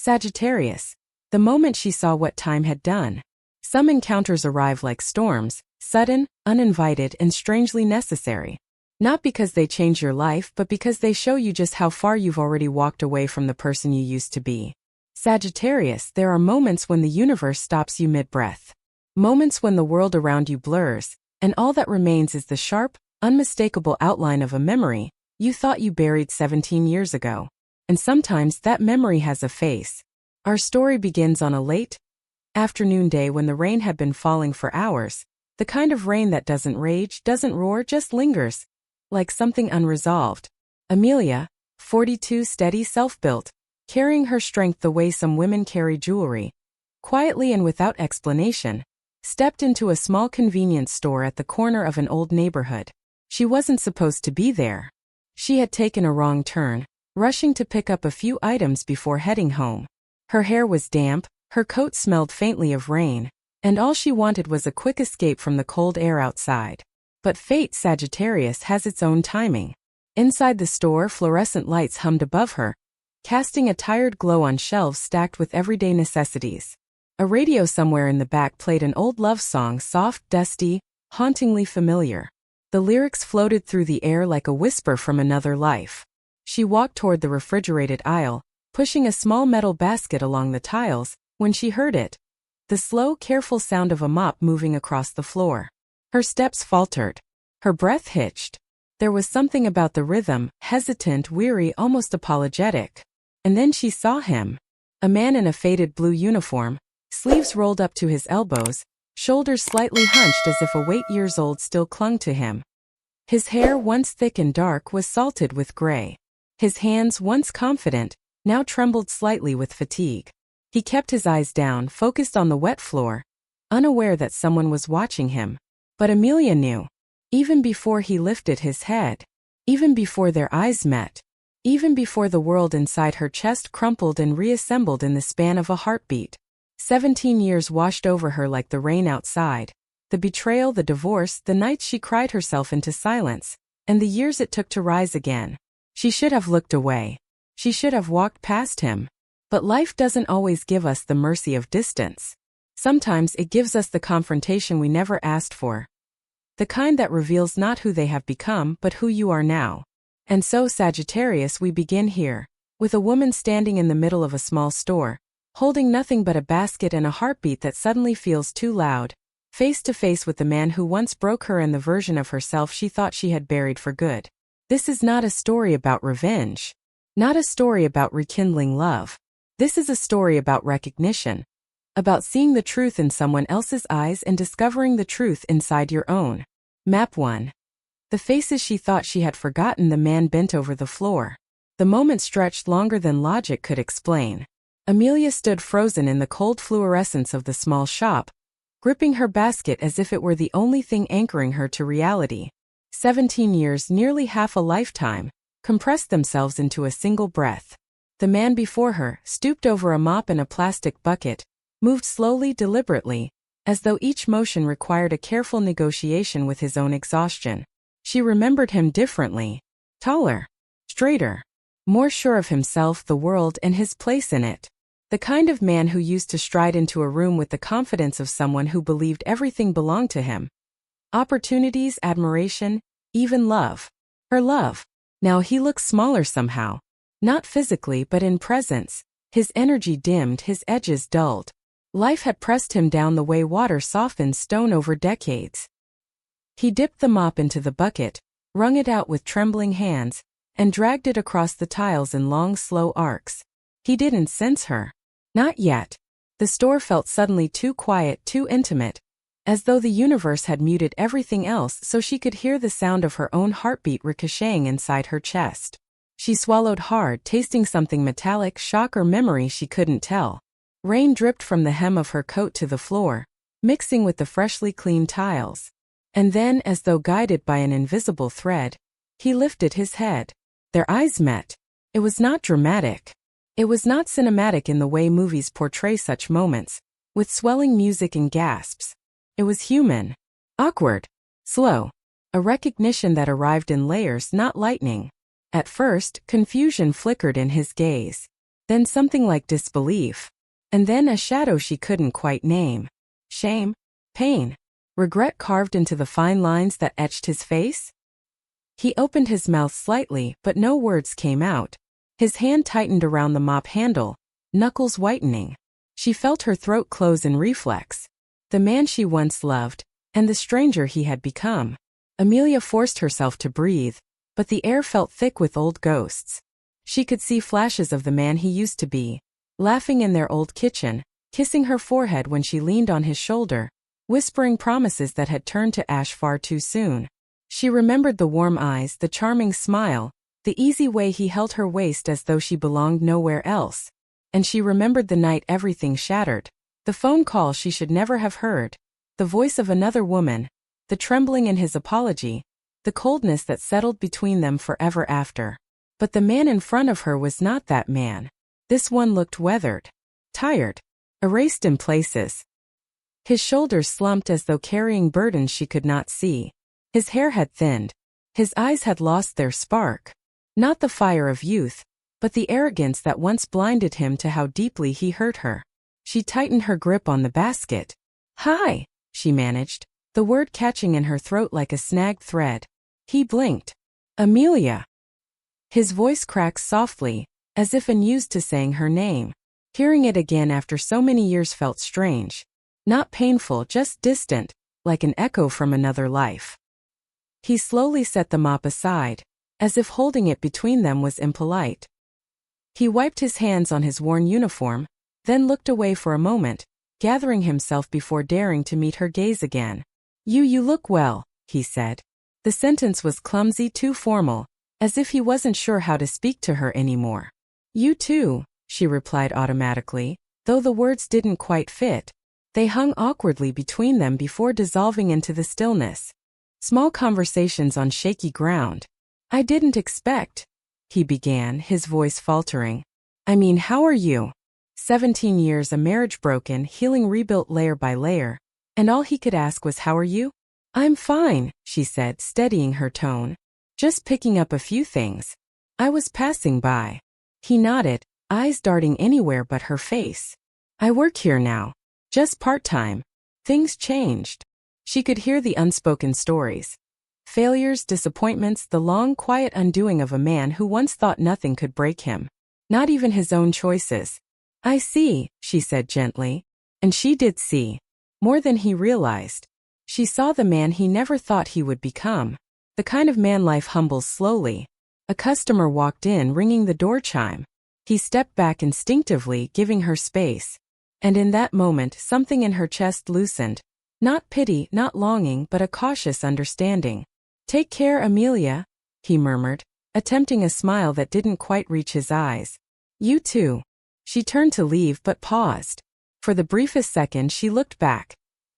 Sagittarius. The moment she saw what time had done. Some encounters arrive like storms, sudden, uninvited, and strangely necessary. Not because they change your life, but because they show you just how far you've already walked away from the person you used to be. Sagittarius, there are moments when the universe stops you mid-breath. Moments when the world around you blurs, and all that remains is the sharp, unmistakable outline of a memory you thought you buried 17 years ago. And sometimes that memory has a face. Our story begins on a late afternoon day when the rain had been falling for hours. The kind of rain that doesn't rage, doesn't roar, just lingers, like something unresolved. Amelia, 42, steady, self-built, carrying her strength the way some women carry jewelry, quietly and without explanation, stepped into a small convenience store at the corner of an old neighborhood. She wasn't supposed to be there. She had taken a wrong turn, rushing to pick up a few items before heading home. Her hair was damp, her coat smelled faintly of rain, and all she wanted was a quick escape from the cold air outside. But fate, Sagittarius, has its own timing. Inside the store, fluorescent lights hummed above her, casting a tired glow on shelves stacked with everyday necessities. A radio somewhere in the back played an old love song, soft, dusty, hauntingly familiar. The lyrics floated through the air like a whisper from another life. She walked toward the refrigerated aisle, pushing a small metal basket along the tiles, when she heard it. The slow, careful sound of a mop moving across the floor. Her steps faltered. Her breath hitched. There was something about the rhythm, hesitant, weary, almost apologetic. And then she saw him. A man in a faded blue uniform, sleeves rolled up to his elbows, shoulders slightly hunched as if a weight years old still clung to him. His hair, once thick and dark, was salted with gray. His hands, once confident, now trembled slightly with fatigue. He kept his eyes down, focused on the wet floor, unaware that someone was watching him. But Amelia knew. Even before he lifted his head. Even before their eyes met. Even before the world inside her chest crumpled and reassembled in the span of a heartbeat. 17 years washed over her like the rain outside. The betrayal, the divorce, the nights she cried herself into silence, and the years it took to rise again. She should have looked away. She should have walked past him. But life doesn't always give us the mercy of distance. Sometimes it gives us the confrontation we never asked for. The kind that reveals not who they have become, but who you are now. And so, Sagittarius, we begin here, with a woman standing in the middle of a small store, holding nothing but a basket and a heartbeat that suddenly feels too loud, face to face with the man who once broke her and the version of herself she thought she had buried for good. This is not a story about revenge. Not a story about rekindling love. This is a story about recognition. About seeing the truth in someone else's eyes and discovering the truth inside your own. Map 1. The faces she thought she had forgotten. The man bent over the floor. The moment stretched longer than logic could explain. Amelia stood frozen in the cold fluorescence of the small shop, gripping her basket as if it were the only thing anchoring her to reality. 17 years, nearly half a lifetime, compressed themselves into a single breath. The man before her, stooped over a mop and a plastic bucket, moved slowly, deliberately, as though each motion required a careful negotiation with his own exhaustion. She remembered him differently. Taller. Straighter. More sure of himself, the world, and his place in it. The kind of man who used to stride into a room with the confidence of someone who believed everything belonged to him. Opportunities, admiration, even love. Her love. Now he looked smaller somehow. Not physically, but in presence. His energy dimmed, his edges dulled. Life had pressed him down the way water softens stone over decades. He dipped the mop into the bucket, wrung it out with trembling hands, and dragged it across the tiles in long, slow arcs. He didn't sense her. Not yet. The store felt suddenly too quiet, too intimate, as though the universe had muted everything else so she could hear the sound of her own heartbeat ricocheting inside her chest. She swallowed hard, tasting something metallic, shock or memory she couldn't tell. Rain dripped from the hem of her coat to the floor, mixing with the freshly cleaned tiles. And then, as though guided by an invisible thread, he lifted his head. Their eyes met. It was not dramatic. It was not cinematic in the way movies portray such moments, with swelling music and gasps. It was human. Awkward. Slow. A recognition that arrived in layers, not lightning. At first, confusion flickered in his gaze. then something like disbelief, and then a shadow she couldn't quite name. Shame? Pain? Regret carved into the fine lines that etched his face? He opened his mouth slightly, but no words came out. His hand tightened around the mop handle, knuckles whitening. She felt her throat close in reflex. The man she once loved, and the stranger he had become. Amelia forced herself to breathe, but the air felt thick with old ghosts. She could see flashes of the man he used to be, laughing in their old kitchen, kissing her forehead when she leaned on his shoulder, whispering promises that had turned to ash far too soon. She remembered the warm eyes, the charming smile, the easy way he held her waist as though she belonged nowhere else. And she remembered the night everything shattered, the phone call she should never have heard, the voice of another woman, the trembling in his apology, the coldness that settled between them forever after. But the man in front of her was not that man. This one looked weathered, tired, erased in places. His shoulders slumped as though carrying burdens she could not see. His hair had thinned. His eyes had lost their spark. Not the fire of youth, but the arrogance that once blinded him to how deeply he hurt her. She tightened her grip on the basket. "Hi," she managed, the word catching in her throat like a snagged thread. He blinked. "Amelia." His voice cracked softly, as if unused to saying her name. Hearing it again after so many years felt strange. Not painful, just distant, like an echo from another life. He slowly set the mop aside, as if holding it between them was impolite. He wiped his hands on his worn uniform, then looked away for a moment, gathering himself before daring to meet her gaze again. You look well," he said. The sentence was clumsy, too formal, as if he wasn't sure how to speak to her anymore. "You too," she replied automatically, though the words didn't quite fit. They hung awkwardly between them before dissolving into the stillness. Small conversations on shaky ground. "I didn't expect," he began, his voice faltering. "I mean, how are you?" 17 years, a marriage broken, healing rebuilt layer by layer, and all he could ask was, "How are you?" "I'm fine," she said, steadying her tone. "Just picking up a few things. I was passing by." He nodded, eyes darting anywhere but her face. "I work here now. Just part-time. Things changed." She could hear the unspoken stories. Failures, disappointments, the long, quiet undoing of a man who once thought nothing could break him. Not even his own choices. "I see," she said gently. And she did see. More than he realized. She saw the man he never thought he would become. The kind of man life humbles slowly. A customer walked in, ringing the door chime. He stepped back instinctively, giving her space. And in that moment, something in her chest loosened. Not pity, not longing, but a cautious understanding. "Take care, Amelia," he murmured, attempting a smile that didn't quite reach his eyes. "You too." She turned to leave but paused. For the briefest second she looked back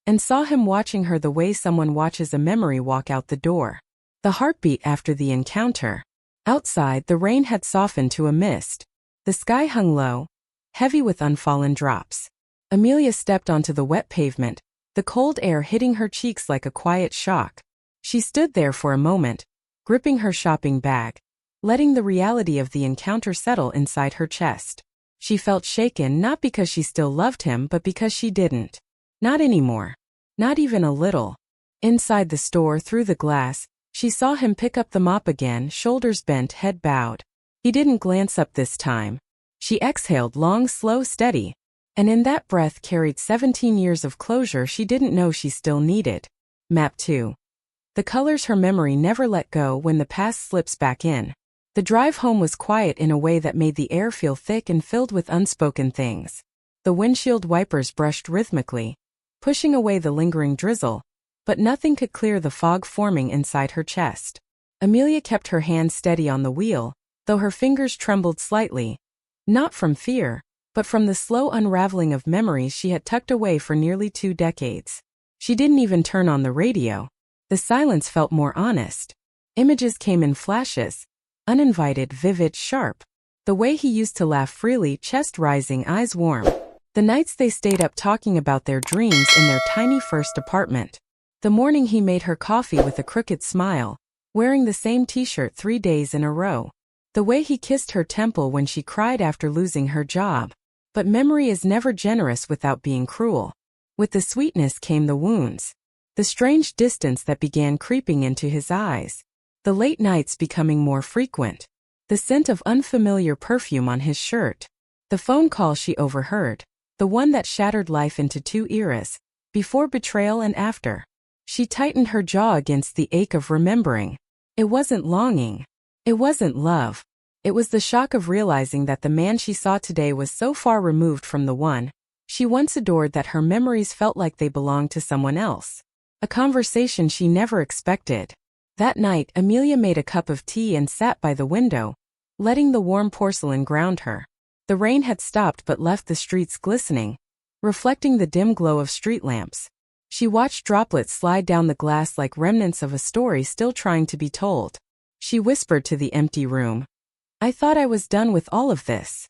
and saw him watching her the way someone watches a memory walk out the door. The heartbeat after the encounter. Outside, the rain had softened to a mist. The sky hung low, heavy with unfallen drops. Amelia stepped onto the wet pavement, the cold air hitting her cheeks like a quiet shock. She stood there for a moment, gripping her shopping bag, letting the reality of the encounter settle inside her chest. She felt shaken, not because she still loved him but because she didn't. Not anymore. Not even a little. Inside the store, through the glass, she saw him pick up the mop again, shoulders bent, head bowed. He didn't glance up this time. She exhaled, long, slow, steady. And in that breath carried 17 years of closure she didn't know she still needed. Map 2. The colors her memory never let go when the past slips back in. The drive home was quiet in a way that made the air feel thick and filled with unspoken things. The windshield wipers brushed rhythmically, pushing away the lingering drizzle, but nothing could clear the fog forming inside her chest. Amelia kept her hand steady on the wheel, though her fingers trembled slightly. Not from fear, but from the slow unraveling of memories she had tucked away for nearly 2 decades. She didn't even turn on the radio. The silence felt more honest. Images came in flashes, uninvited, vivid, sharp. The way he used to laugh freely, chest rising, eyes warm. The nights they stayed up talking about their dreams in their tiny first apartment. The morning he made her coffee with a crooked smile, wearing the same t-shirt 3 days in a row. The way he kissed her temple when she cried after losing her job. But memory is never generous without being cruel. With the sweetness came the wounds. The strange distance that began creeping into his eyes. The late nights becoming more frequent. The scent of unfamiliar perfume on his shirt. The phone call she overheard. The one that shattered life into two eras. Before betrayal and after. She tightened her jaw against the ache of remembering. It wasn't longing. It wasn't love. It was the shock of realizing that the man she saw today was so far removed from the one she once adored that her memories felt like they belonged to someone else. A conversation she never expected. That night, Amelia made a cup of tea and sat by the window, letting the warm porcelain ground her. The rain had stopped but left the streets glistening, reflecting the dim glow of street lamps. She watched droplets slide down the glass like remnants of a story still trying to be told. She whispered to the empty room, "I thought I was done with all of this."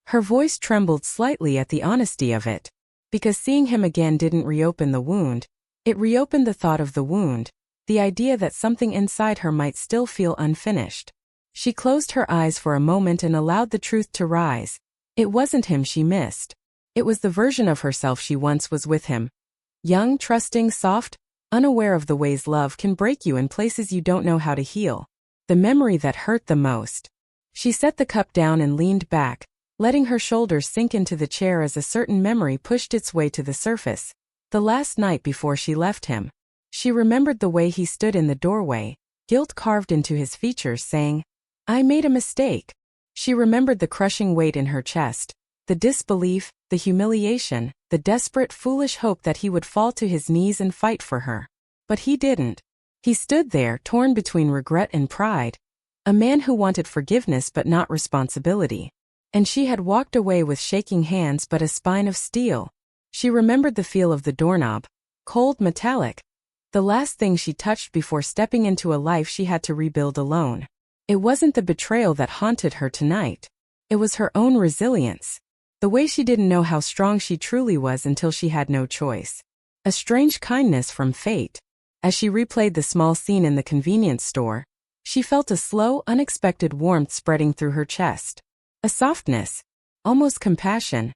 Her voice trembled slightly at the honesty of it. Because seeing him again didn't reopen the wound. It reopened the thought of the wound, the idea that something inside her might still feel unfinished. She closed her eyes for a moment and allowed the truth to rise. It wasn't him she missed. It was the version of herself she once was with him. Young, trusting, soft, unaware of the ways love can break you in places you don't know how to heal. The memory that hurt the most. She set the cup down and leaned back, letting her shoulders sink into the chair as a certain memory pushed its way to the surface. The last night before she left him. She remembered the way he stood in the doorway, guilt carved into his features, saying, "I made a mistake." She remembered the crushing weight in her chest, the disbelief, the humiliation, the desperate, foolish hope that he would fall to his knees and fight for her. But he didn't. He stood there, torn between regret and pride. A man who wanted forgiveness but not responsibility. And she had walked away with shaking hands but a spine of steel. She remembered the feel of the doorknob, cold, metallic. The last thing she touched before stepping into a life she had to rebuild alone. It wasn't the betrayal that haunted her tonight. It was her own resilience. The way she didn't know how strong she truly was until she had no choice. A strange kindness from fate. As she replayed the small scene in the convenience store, she felt a slow, unexpected warmth spreading through her chest. A softness, almost compassion,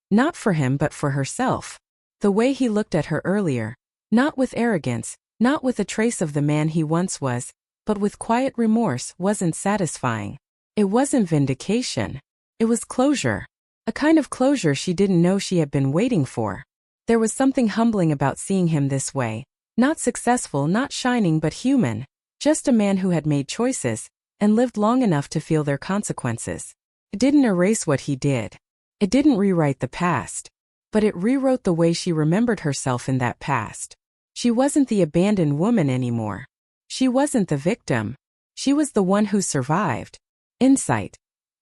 not for him but for herself. The way he looked at her earlier, not with arrogance, not with a trace of the man he once was, but with quiet remorse, wasn't satisfying. It wasn't vindication. It was closure. A kind of closure she didn't know she had been waiting for. There was something humbling about seeing him this way. Not successful, not shining, but human. Just a man who had made choices, and lived long enough to feel their consequences. It didn't erase what he did. It didn't rewrite the past. But it rewrote the way she remembered herself in that past. She wasn't the abandoned woman anymore. She wasn't the victim. She was the one who survived. Insight.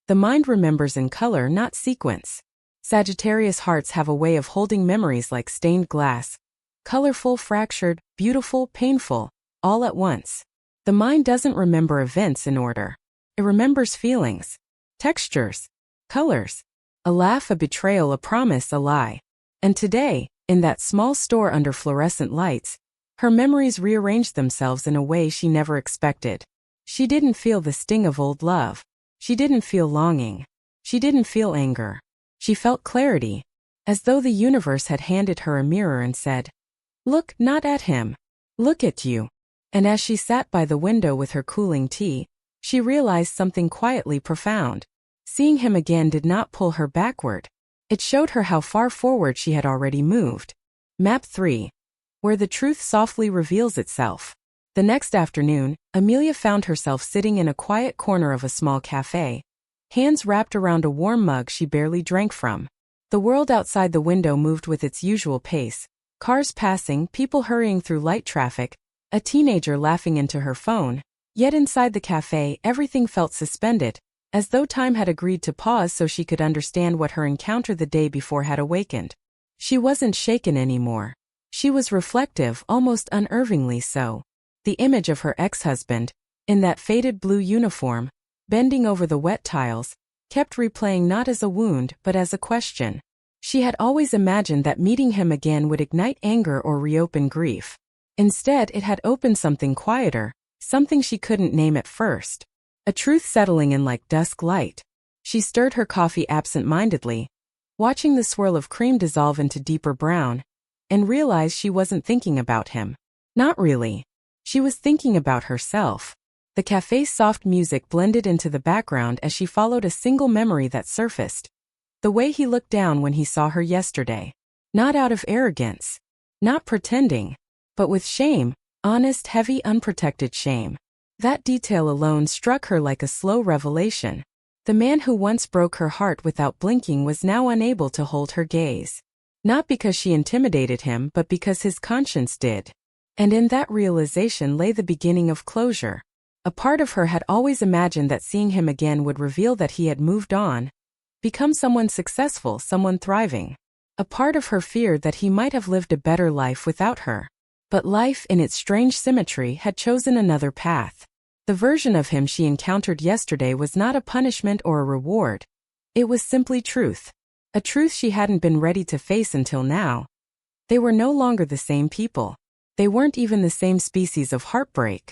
The mind remembers in color, not sequence. Sagittarius hearts have a way of holding memories like stained glass. Colorful, fractured, beautiful, painful, all at once. The mind doesn't remember events in order. It remembers feelings, textures, colors. A laugh, a betrayal, a promise, a lie. And today, in that small store under fluorescent lights, her memories rearranged themselves in a way she never expected. She didn't feel the sting of old love. She didn't feel longing. She didn't feel anger. She felt clarity, as though the universe had handed her a mirror and said, "Look not at him. Look at you." And as she sat by the window with her cooling tea, she realized something quietly profound. Seeing him again did not pull her backward. It showed her how far forward she had already moved. Map 3. Where the truth softly reveals itself. The next afternoon, Amelia found herself sitting in a quiet corner of a small cafe, hands wrapped around a warm mug she barely drank from. The world outside the window moved with its usual pace. Cars passing, people hurrying through light traffic, a teenager laughing into her phone. Yet inside the cafe, everything felt suspended, as though time had agreed to pause so she could understand what her encounter the day before had awakened. She wasn't shaken anymore. She was reflective, almost unnervingly so. The image of her ex-husband, in that faded blue uniform, bending over the wet tiles, kept replaying not as a wound but as a question. She had always imagined that meeting him again would ignite anger or reopen grief. Instead, it had opened something quieter, something she couldn't name at first. a truth settling in like dusk light. She stirred her coffee absent-mindedly, watching the swirl of cream dissolve into deeper brown, and realized she wasn't thinking about him. Not really. She was thinking about herself. The cafe's soft music blended into the background as she followed a single memory that surfaced. The way he looked down when he saw her yesterday. Not out of arrogance. Not pretending. But with shame. Honest, heavy, unprotected shame. That detail alone struck her like a slow revelation. The man who once broke her heart without blinking was now unable to hold her gaze. Not because she intimidated him, but because his conscience did. And in that realization lay the beginning of closure. A part of her had always imagined that seeing him again would reveal that he had moved on, become someone successful, someone thriving. A part of her feared that he might have lived a better life without her. But life, in its strange symmetry, had chosen another path. The version of him she encountered yesterday was not a punishment or a reward. It was simply truth. A truth she hadn't been ready to face until now. They were no longer the same people. They weren't even the same species of heartbreak.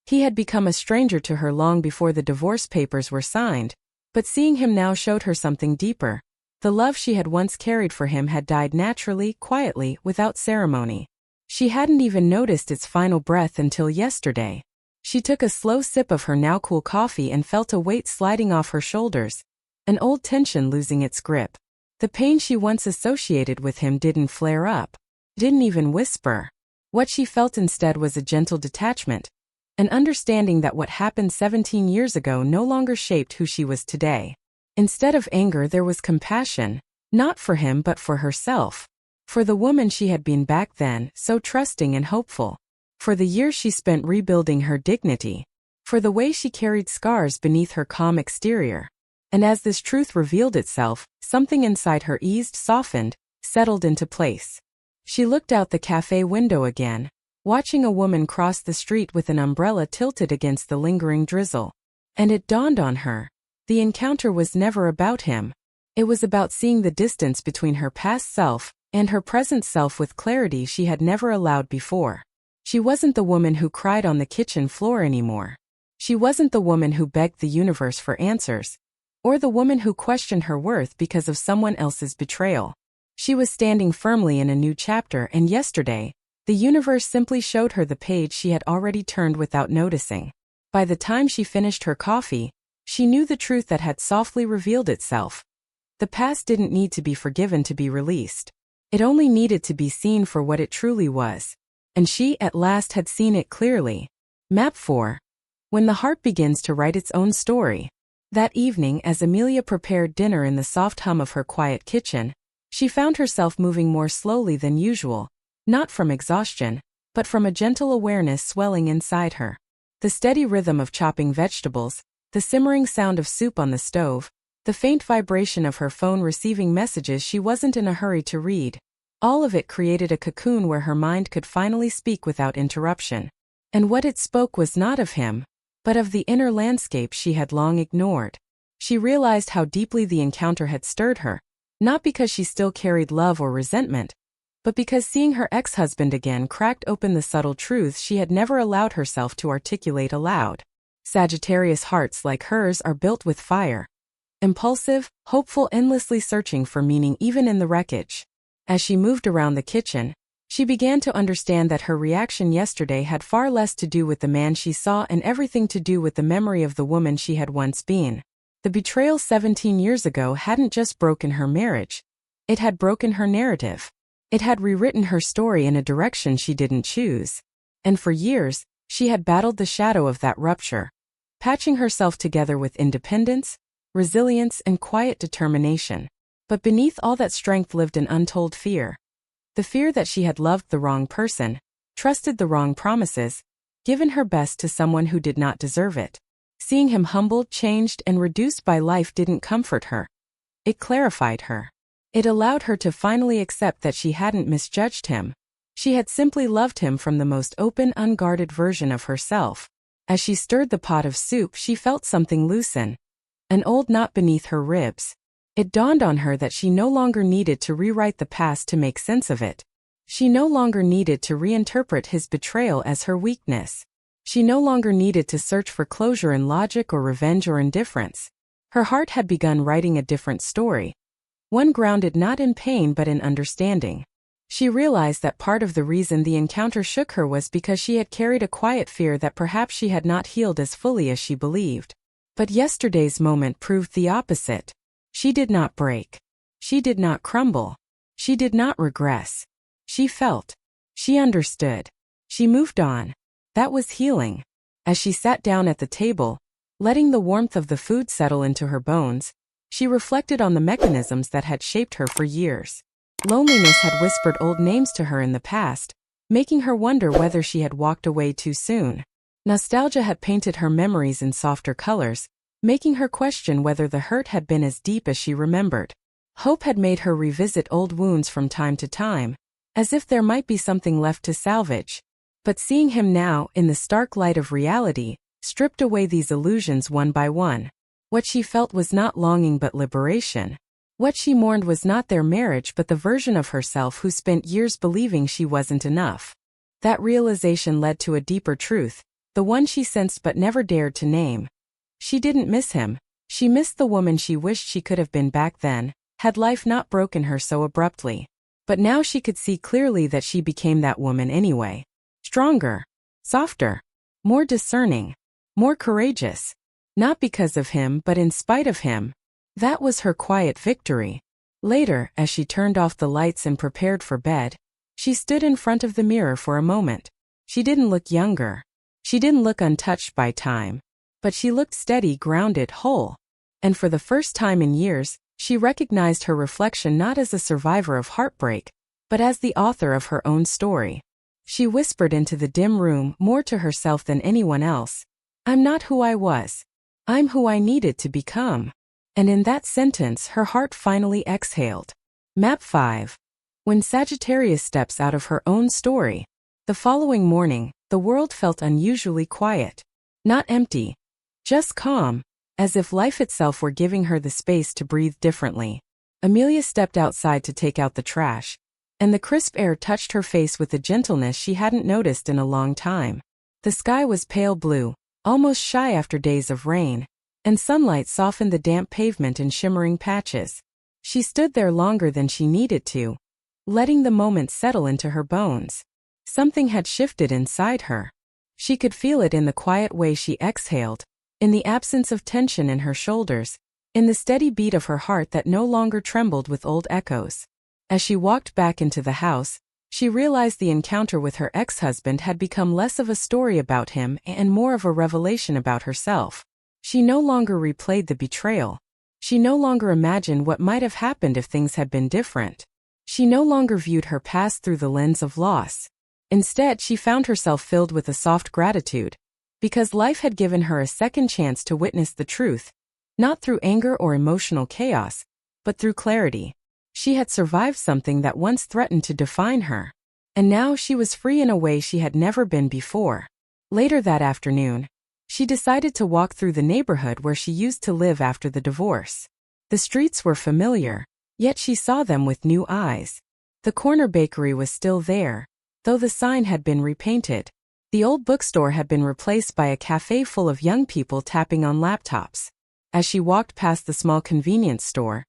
He had become a stranger to her long before the divorce papers were signed, but seeing him now showed her something deeper. The love she had once carried for him had died naturally, quietly, without ceremony. She hadn't even noticed its final breath until yesterday. She took a slow sip of her now cool coffee and felt a weight sliding off her shoulders, an old tension losing its grip. The pain she once associated with him didn't flare up, didn't even whisper. What she felt instead was a gentle detachment, an understanding that what happened 17 years ago no longer shaped who she was today. Instead of anger, there was compassion, not for him but for herself. For the woman she had been back then, so trusting and hopeful. For the years she spent rebuilding her dignity. For the way she carried scars beneath her calm exterior. And as this truth revealed itself, something inside her eased, softened, settled into place. She looked out the cafe window again, watching a woman cross the street with an umbrella tilted against the lingering drizzle. And it dawned on her. The encounter was never about him. It was about seeing the distance between her past self and her present self with clarity she had never allowed before. She wasn't the woman who cried on the kitchen floor anymore. She wasn't the woman who begged the universe for answers, or the woman who questioned her worth because of someone else's betrayal. She was standing firmly in a new chapter, and yesterday, the universe simply showed her the page she had already turned without noticing. By the time she finished her coffee, she knew the truth that had softly revealed itself. The past didn't need to be forgiven to be released. It only needed to be seen for what it truly was. And she, at last, had seen it clearly. Map 4. When the heart begins to write its own story. That evening, as Amelia prepared dinner in the soft hum of her quiet kitchen, she found herself moving more slowly than usual, not from exhaustion, but from a gentle awareness swelling inside her. The steady rhythm of chopping vegetables, the simmering sound of soup on the stove, the faint vibration of her phone receiving messages she wasn't in a hurry to read. All of it created a cocoon where her mind could finally speak without interruption. And what it spoke was not of him, but of the inner landscape she had long ignored. She realized how deeply the encounter had stirred her, not because she still carried love or resentment, but because seeing her ex-husband again cracked open the subtle truths she had never allowed herself to articulate aloud. Sagittarius hearts like hers are built with fire. Impulsive, hopeful, endlessly searching for meaning even in the wreckage. As she moved around the kitchen, she began to understand that her reaction yesterday had far less to do with the man she saw and everything to do with the memory of the woman she had once been. The betrayal 17 years ago hadn't just broken her marriage. It had broken her narrative. It had rewritten her story in a direction she didn't choose. And for years, she had battled the shadow of that rupture, patching herself together with independence, resilience, and quiet determination. But beneath all that strength lived an untold fear. The fear that she had loved the wrong person, trusted the wrong promises, given her best to someone who did not deserve it. Seeing him humbled, changed, and reduced by life didn't comfort her. It clarified her. It allowed her to finally accept that she hadn't misjudged him. She had simply loved him from the most open, unguarded version of herself. As she stirred the pot of soup, she felt something loosen. An old knot beneath her ribs. It dawned on her that she no longer needed to rewrite the past to make sense of it. She no longer needed to reinterpret his betrayal as her weakness. She no longer needed to search for closure in logic or revenge or indifference. Her heart had begun writing a different story, one grounded not in pain but in understanding. She realized that part of the reason the encounter shook her was because she had carried a quiet fear that perhaps she had not healed as fully as she believed. But yesterday's moment proved the opposite. She did not break. She did not crumble. She did not regress. She felt. She understood. She moved on. That was healing. As she sat down at the table, letting the warmth of the food settle into her bones, she reflected on the mechanisms that had shaped her for years. Loneliness had whispered old names to her in the past, making her wonder whether she had walked away too soon. Nostalgia had painted her memories in softer colors, making her question whether the hurt had been as deep as she remembered. Hope had made her revisit old wounds from time to time, as if there might be something left to salvage. But seeing him now, in the stark light of reality, stripped away these illusions one by one. What she felt was not longing but liberation. What she mourned was not their marriage but the version of herself who spent years believing she wasn't enough. That realization led to a deeper truth, the one she sensed but never dared to name. She didn't miss him. She missed the woman she wished she could have been back then, had life not broken her so abruptly. But now she could see clearly that she became that woman anyway. Stronger, softer, more discerning, more courageous. Not because of him but in spite of him. That was her quiet victory. Later, as she turned off the lights and prepared for bed, she stood in front of the mirror for a moment. She didn't look younger. She didn't look untouched by time. But she looked steady, grounded, whole. And for the first time in years, she recognized her reflection not as a survivor of heartbreak, but as the author of her own story. She whispered into the dim room, more to herself than anyone else, "I'm not who I was. I'm who I needed to become." And in that sentence her heart finally exhaled. Map 5. When Sagittarius steps out of her own story. The following morning, the world felt unusually quiet. Not empty. Just calm, as if life itself were giving her the space to breathe differently. Amelia stepped outside to take out the trash, and the crisp air touched her face with a gentleness she hadn't noticed in a long time. The sky was pale blue, almost shy after days of rain, and sunlight softened the damp pavement in shimmering patches. She stood there longer than she needed to, letting the moment settle into her bones. Something had shifted inside her. She could feel it in the quiet way she exhaled, in the absence of tension in her shoulders, in the steady beat of her heart that no longer trembled with old echoes. As she walked back into the house, she realized the encounter with her ex-husband had become less of a story about him and more of a revelation about herself. She no longer replayed the betrayal. She no longer imagined what might have happened if things had been different. She no longer viewed her past through the lens of loss. Instead, she found herself filled with a soft gratitude, because life had given her a second chance to witness the truth, not through anger or emotional chaos, but through clarity. She had survived something that once threatened to define her, and now she was free in a way she had never been before. Later that afternoon, she decided to walk through the neighborhood where she used to live after the divorce. The streets were familiar, yet she saw them with new eyes. The corner bakery was still there, though the sign had been repainted. The old bookstore had been replaced by a cafe full of young people tapping on laptops. As she walked past the small convenience store,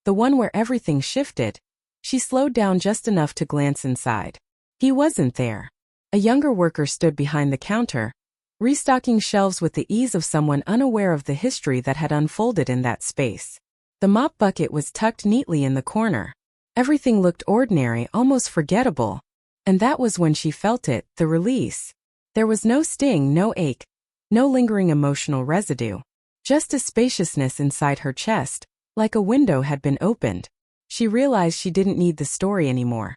the one where everything shifted, she slowed down just enough to glance inside. He wasn't there. A younger worker stood behind the counter, restocking shelves with the ease of someone unaware of the history that had unfolded in that space. The mop bucket was tucked neatly in the corner. Everything looked ordinary, almost forgettable. And that was when she felt it, the release. There was no sting, no ache, no lingering emotional residue. Just a spaciousness inside her chest, like a window had been opened. She realized she didn't need the story anymore.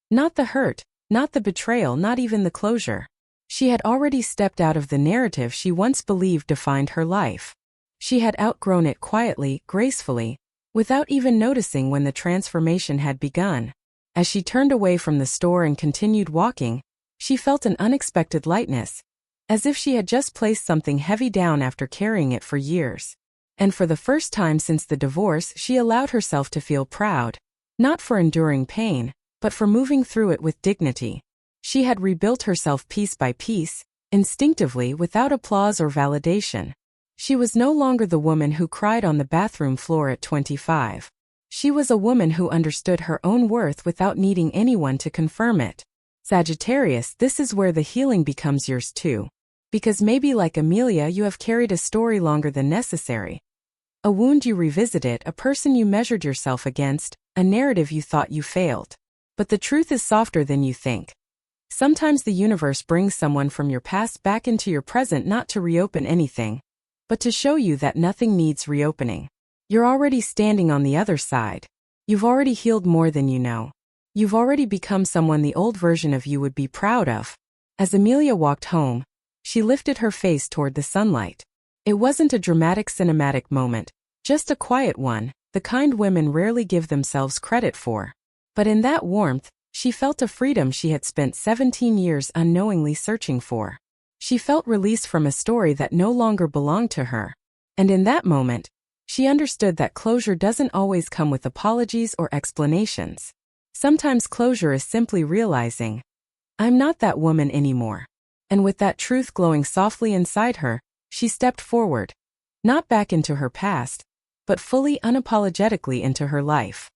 Not the hurt, not the betrayal, not even the closure. She had already stepped out of the narrative she once believed defined her life. She had outgrown it quietly, gracefully, without even noticing when the transformation had begun. As she turned away from the store and continued walking, she felt an unexpected lightness, as if she had just placed something heavy down after carrying it for years. And for the first time since the divorce, she allowed herself to feel proud, not for enduring pain, but for moving through it with dignity. She had rebuilt herself piece by piece, instinctively without applause or validation. She was no longer the woman who cried on the bathroom floor at 25. She was a woman who understood her own worth without needing anyone to confirm it. Sagittarius, this is where the healing becomes yours too. Because maybe like Amelia, you have carried a story longer than necessary. A wound you revisited, a person you measured yourself against, a narrative you thought you failed. But the truth is softer than you think. Sometimes the universe brings someone from your past back into your present not to reopen anything, but to show you that nothing needs reopening. You're already standing on the other side. You've already healed more than you know. You've already become someone the old version of you would be proud of. As Amelia walked home, she lifted her face toward the sunlight. It wasn't a dramatic cinematic moment, just a quiet one, the kind women rarely give themselves credit for. But in that warmth, she felt a freedom she had spent 17 years unknowingly searching for. She felt release from a story that no longer belonged to her. And in that moment, she understood that closure doesn't always come with apologies or explanations. Sometimes closure is simply realizing, I'm not that woman anymore. And with that truth glowing softly inside her, she stepped forward. Not back into her past, but fully unapologetically into her life.